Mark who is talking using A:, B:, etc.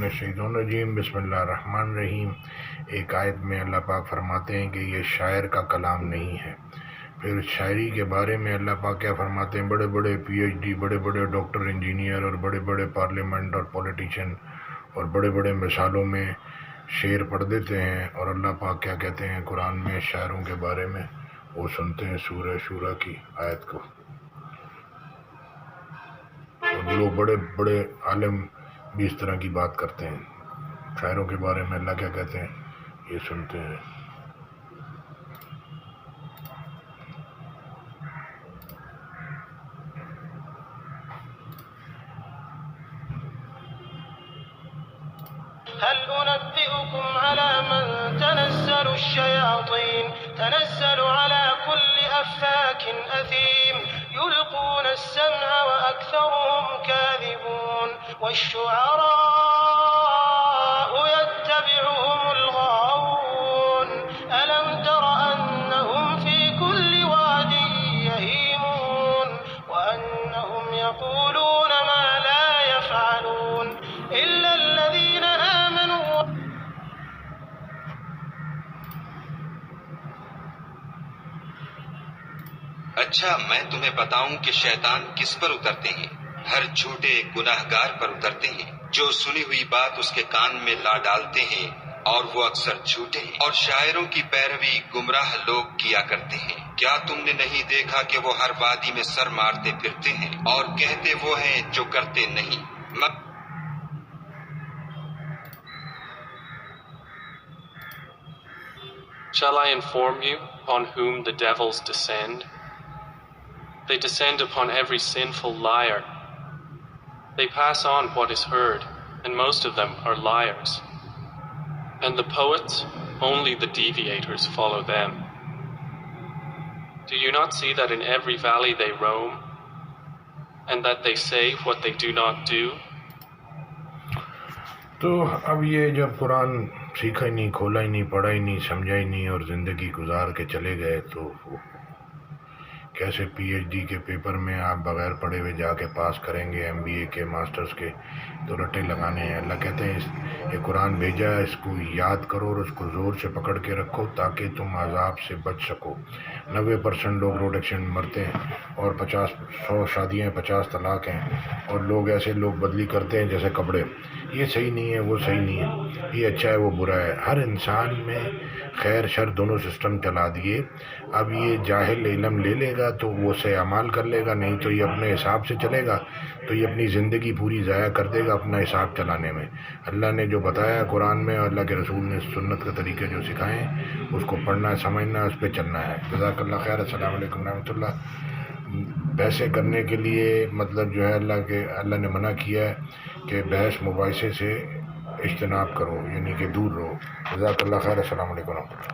A: من الشیطان الرجیم بسم اللہ الرحمن الرحیم۔ ایک آیت میں اللہ پاک فرماتے ہیں کہ یہ شاعر کا کلام نہیں ہے۔ پھر شاعری کے بارے میں اللہ پاک کیا فرماتے ہیں؟ بڑے بڑے پی ایچ ڈی، بڑے بڑے ڈاکٹر انجینئر اور بڑے بڑے پارلیمنٹ اور پولیٹیشین اور بڑے بڑے مثالوں میں شعر پڑھ دیتے ہیں، اور اللہ پاک کیا کہتے ہیں قرآن میں شاعروں کے بارے میں؟ وہ سنتے ہیں سورہ شورہ کی آیت کو، اور لوگ بڑے بڑے عالم بھی اس طرح کی بات کرتے ہیں۔ شاعروں کے بارے میں اللہ کیا کہتے ہیں یہ سنتے ہیں۔
B: هل أنبئكم على من تنزل الشياطين تنزل على كل أفاك أثيم يلقون السمع وأكثرهم كاذبون والشعراء يتبعهم الغاوون ألم تر أنهم في كل واد يهيمون وأنهم يقولون ما لا يفعلون إلا الذين آمنوا۔
C: اچھا میں تمہیں بتاؤں کہ شیطان کس پر اترتے ہیں؟ ہر جھوٹے گناہگار پر اترتے ہیں جو سنی ہوئی بات اس کے کان میں لا ڈالتے ہیں، اور وہ اکثر جھوٹے ہیں، اور شاعروں کی پیروی گمراہ لوگ کیا کرتے ہیں۔ کیا تم نے نہیں دیکھا کہ وہ ہر وادی میں سر مارتے پھرتے ہیں اور کہتے وہ ہیں جو کرتے نہیں؟
D: Shall I inform you on whom the devils descend? They descend upon every sinful liar. They pass on what is heard, and most of them are liars. And the poets, only the deviators follow them. Do you not see that in every valley they roam, and that they say what they do not do?
A: تو اب یہ جب قرآن سیکھا ہی نہیں، کھولا ہی نہیں، پڑھا ہی نہیں، سمجھا ہی نہیں، اور زندگی گزار کے چلے گئے، تو کیسے پی ایچ ڈی کے پیپر میں آپ بغیر پڑھے ہوئے جا کے پاس کریں گے؟ ایم بی اے کے، ماسٹرز کے تو رٹے لگانے ہیں۔ اللہ کہتے ہیں یہ قرآن بھیجا ہے، اس کو یاد کرو اور اس کو زور سے پکڑ کے رکھو تاکہ تم عذاب سے بچ سکو۔ 90% لوگ روڈ ایکسیڈنٹ مرتے ہیں، اور 100 شادیاں ہیں، 50 طلاق ہیں، اور لوگ ایسے لوگ بدلی کرتے ہیں جیسے کپڑے، یہ صحیح نہیں ہے، وہ صحیح نہیں ہے، یہ اچھا ہے، وہ برا ہے۔ ہر انسان میں خیر شر دونوں سسٹم چلا دیے۔ اب یہ جاہل علم لے لے گا تو وہ سے اعمال کر لے گا، نہیں تو یہ اپنے حساب سے چلے گا تو یہ اپنی زندگی پوری ضائع کر دے گا اپنا حساب چلانے میں۔ اللہ نے جو بتایا قرآن میں، اور اللہ کے رسول نے سنت کا طریقے جو سکھائے ہیں، اس کو پڑھنا، سمجھنا، اس پہ چلنا ہے۔ جزاک اللہ خیر۔ السلام علیکم ورحمۃ اللہ۔ بحثیں کرنے کے لیے مطلب جو ہے اللہ نے منع کیا ہے کہ بحث مباحثے سے اجتناب کرو، یعنی کہ دور رہو۔ جزاک اللہ خیر۔ السلام علیکم ورحمۃ اللہ۔